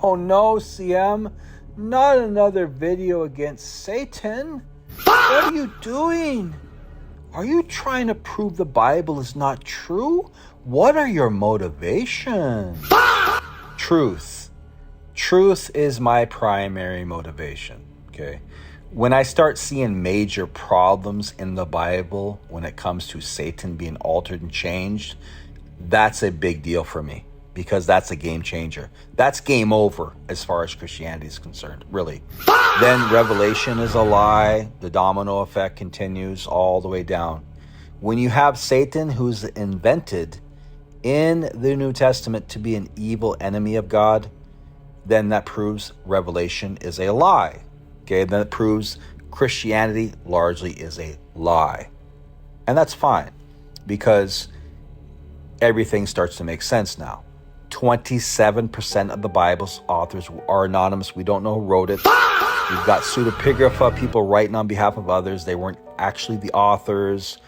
Oh no, CM, not another video against Satan. What are you doing? Are you trying to prove the Bible is not true? What are your motivations? Truth. Truth is my primary motivation, okay? When I start seeing major problems in the Bible when it comes to Satan being altered and changed, that's a big deal for me because that's a game changer. That's game over as far as Christianity is concerned, really. Then Revelation is a lie. The domino effect continues all the way down. When you have Satan, who's invented in the New Testament to be an evil enemy of God, then that proves Revelation is a lie. Okay, then it proves Christianity largely is a lie. And that's fine because everything starts to make sense now. 27% of the Bible's authors are anonymous. We don't know who wrote it. We've got pseudepigrapha, people writing on behalf of others. They weren't actually the authors.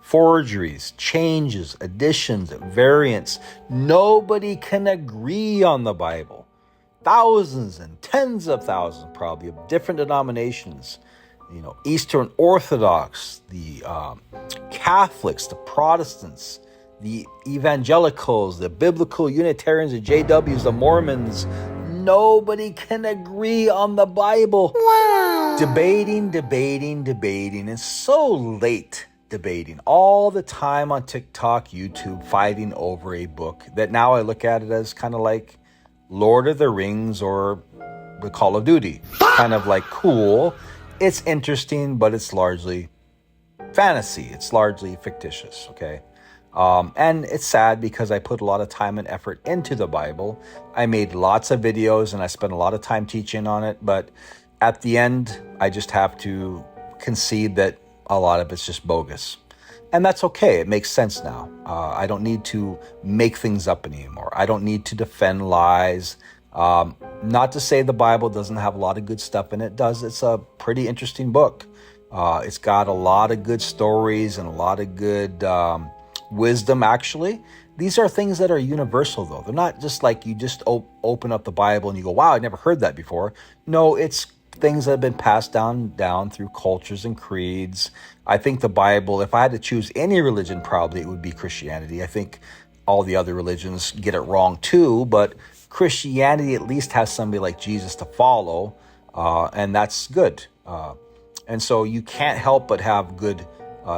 Forgeries, changes, additions, variants. Nobody can agree on the Bible. Thousands and tens of thousands probably of different denominations, Eastern Orthodox, the Catholics, the Protestants, the Evangelicals, the Biblical Unitarians, the JWs, the Mormons. Nobody can agree on the Bible. Wow. Debating. It's so late debating all the time on TikTok, YouTube, fighting over a book that now I look at it as kind of like Lord of the Rings or the Call of Duty. Kind of like cool. It's interesting, but it's largely fantasy. It's largely fictitious, okay? And it's sad because I put a lot of time and effort into the Bible. I made lots of videos and I spent a lot of time teaching on it. But at the end, I just have to concede that a lot of it's just bogus. And that's okay. It makes sense now. I don't need to make things up anymore. I don't need to defend lies. Not to say the Bible doesn't have a lot of good stuff in it. It does. It's a pretty interesting book. It's got a lot of good stories and a lot of good wisdom, actually. These are things that are universal, though. They're not just like you just open up the Bible and you go, wow, I never heard that before. No, it's things that have been passed down through cultures and creeds. I think the Bible, if I had to choose any religion, probably it would be Christianity. I think all the other religions get it wrong too, but Christianity at least has somebody like Jesus to follow, and that's good. And so you can't help but have good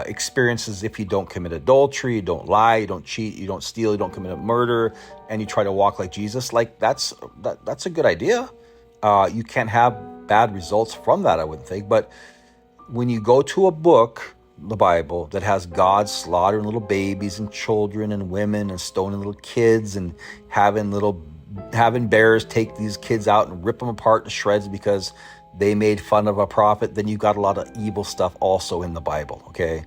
experiences if you don't commit adultery, you don't lie, you don't cheat, you don't steal, you don't commit a murder, and you try to walk like Jesus. Like that's a good idea. You can't have bad results from that, I wouldn't think. But when you go to a book, the Bible, that has God slaughtering little babies and children and women and stoning little kids and having bears take these kids out and rip them apart to shreds because they made fun of a prophet, then you've got a lot of evil stuff also in the Bible, okay?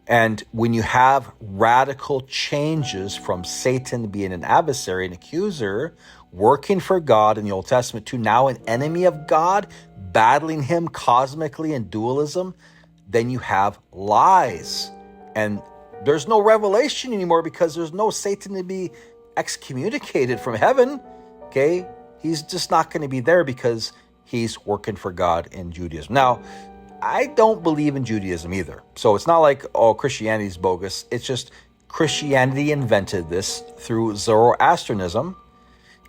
And when you have radical changes from Satan being an adversary, an accuser, working for God in the Old Testament, to now an enemy of God, battling him cosmically in dualism, then you have lies. And there's no revelation anymore because there's no Satan to be excommunicated from heaven, okay? He's just not going to be there because he's working for God in Judaism. Now, I don't believe in Judaism either. So it's not like, oh, Christianity is bogus. It's just Christianity invented this through Zoroastrianism,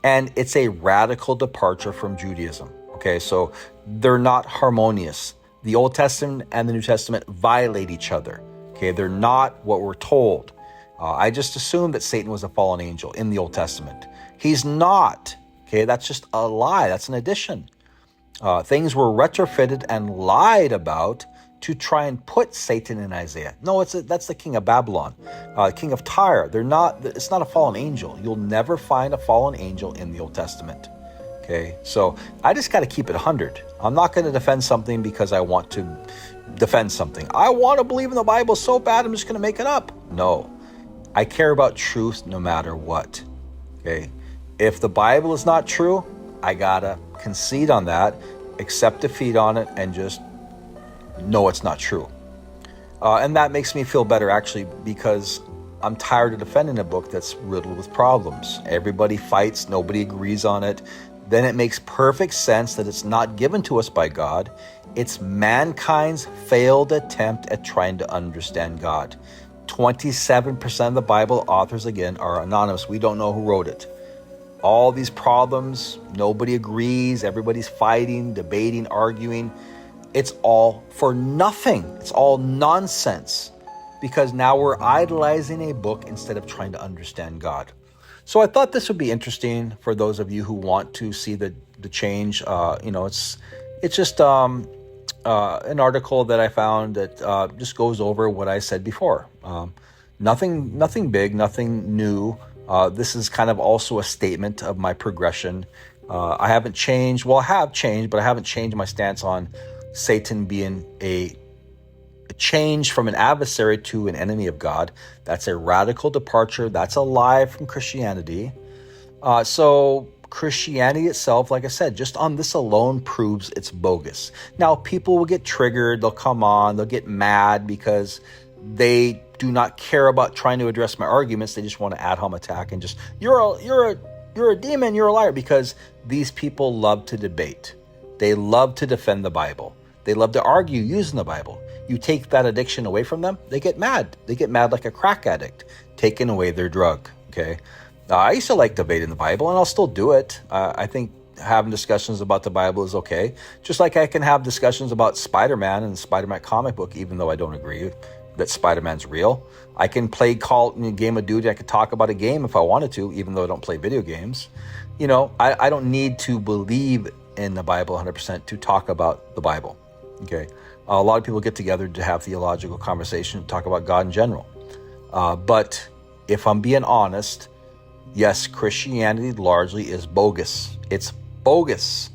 and it's a radical departure from Judaism. Okay, so they're not harmonious. The Old Testament and the New Testament violate each other. Okay, they're not what we're told. I just assumed that Satan was a fallen angel in the Old Testament. He's not. Okay, that's just a lie. That's an addition. Things were retrofitted and lied about to try and put Satan in Isaiah. No, that's the king of Babylon, king of Tyre. It's not a fallen angel. You'll never find a fallen angel in the Old Testament. Okay, so I just got to keep it 100. I'm not going to defend something because I want to defend something. I want to believe in the Bible so bad I'm just going to make it up. No, I care about truth no matter what. Okay, if the Bible is not true, I gotta concede on that, accept defeat on it, and just know it's not true. And that makes me feel better, actually, because I'm tired of defending a book that's riddled with problems. Everybody fights, nobody agrees on it. then it makes perfect sense that it's not given to us by God. It's mankind's failed attempt at trying to understand God. 27% of the Bible authors, again, are anonymous. We don't know who wrote it. All these problems, nobody agrees, everybody's fighting, debating, arguing. It's all for nothing. It's all nonsense, because now we're idolizing a book instead of trying to understand God. So I thought this would be interesting for those of you who want to see the change. It's just an article that I found that just goes over what I said before. Nothing big, nothing new. This is kind of also a statement of my progression. I haven't changed. Well, I have changed, but I haven't changed my stance on Satan being a change from an adversary to an enemy of God. That's a radical departure. That's a lie from Christianity. So Christianity itself, like I said, just on this alone proves it's bogus. Now, people will get triggered. They'll come on. They'll get mad because they do not care about trying to address my arguments. They just want to ad hom attack and just, you're a demon, you're a liar, because these people love to debate. They love to defend the Bible. They love to argue using the Bible. You take that addiction away from them, they get mad. They get mad like a crack addict, taking away their drug, okay? I used to like debating the Bible, and I'll still do it. I think having discussions about the Bible is okay. Just like I can have discussions about Spider-Man and the Spider-Man comic book, even though I don't agree that Spider-Man's real. I can play Game of Duty. I could talk about a game if I wanted to, even though I don't play video games. I don't need to believe in the Bible 100% to talk about the Bible, okay? A lot of people get together to have theological conversation, talk about God in general. But if I'm being honest, yes, Christianity largely is bogus. It's bogus.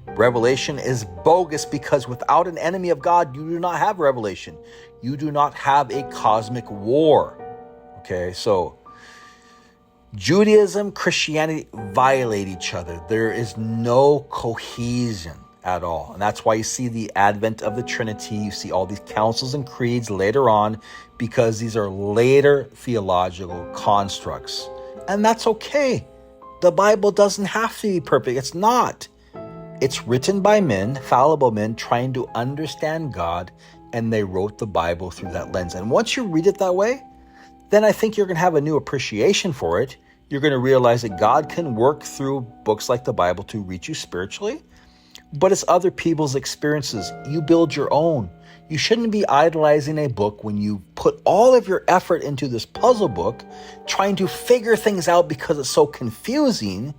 Revelation is bogus because without an enemy of God, you do not have revelation. You do not have a cosmic war. Okay, so Judaism, Christianity violate each other. There is no cohesion at all. And that's why you see the advent of the Trinity. You see all these councils and creeds later on, because these are later theological constructs. And that's okay. The Bible doesn't have to be perfect. It's not. It's written by men, fallible men, trying to understand God, and they wrote the Bible through that lens. And once you read it that way, then I think you're going to have a new appreciation for it. You're going to realize that God can work through books like the Bible to reach you spiritually, but it's other people's experiences. You build your own. You shouldn't be idolizing a book when you put all of your effort into this puzzle book, trying to figure things out because it's so confusing,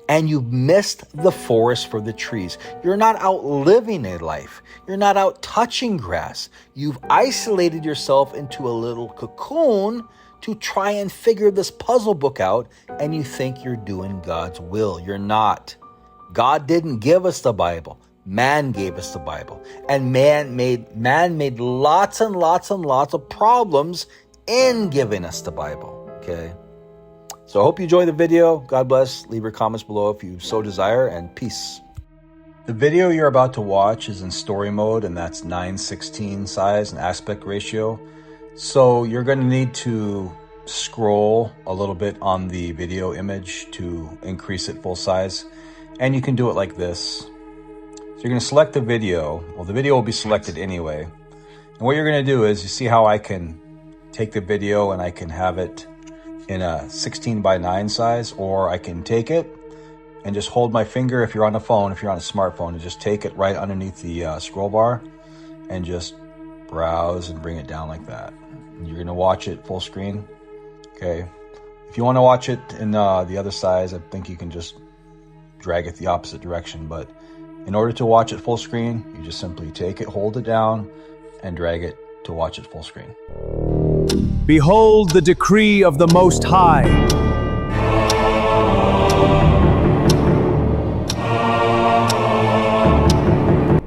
and you've missed the forest for the trees. You're not out living a life. You're not out touching grass. You've isolated yourself into a little cocoon to try and figure this puzzle book out, and you think you're doing God's will. You're not. God didn't give us the Bible. Man gave us the Bible. And man made lots and lots and lots of problems in giving us the Bible. Okay? So I hope you enjoy the video. God bless. Leave your comments below if you so desire, and peace. The video you're about to watch is in story mode, and that's 9:16 size and aspect ratio. So you're going to need to scroll a little bit on the video image to increase it full size. And you can do it like this. So you're going to select the video. Well, the video will be selected anyway. And what you're going to do is, you see how I can take the video and I can have it in a 16:9 size, or I can take it and just hold my finger, if you're on a phone, if you're on a smartphone, and just take it right underneath the scroll bar and just browse and bring it down like that. And you're going to watch it full screen. Okay. If you want to watch it in the other size, I think you can just drag it the opposite direction. But in order to watch it full screen, you just simply take it, hold it down, and drag it to watch it full screen. Behold the decree of the Most High.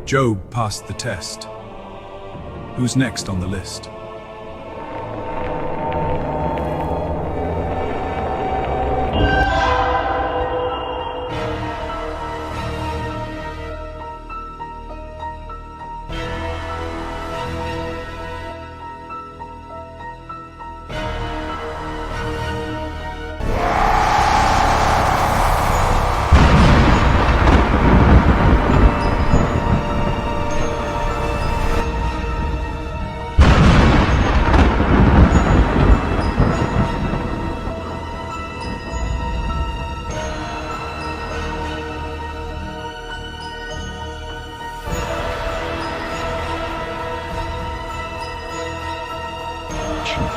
Job passed the test. Who's next on the list? much.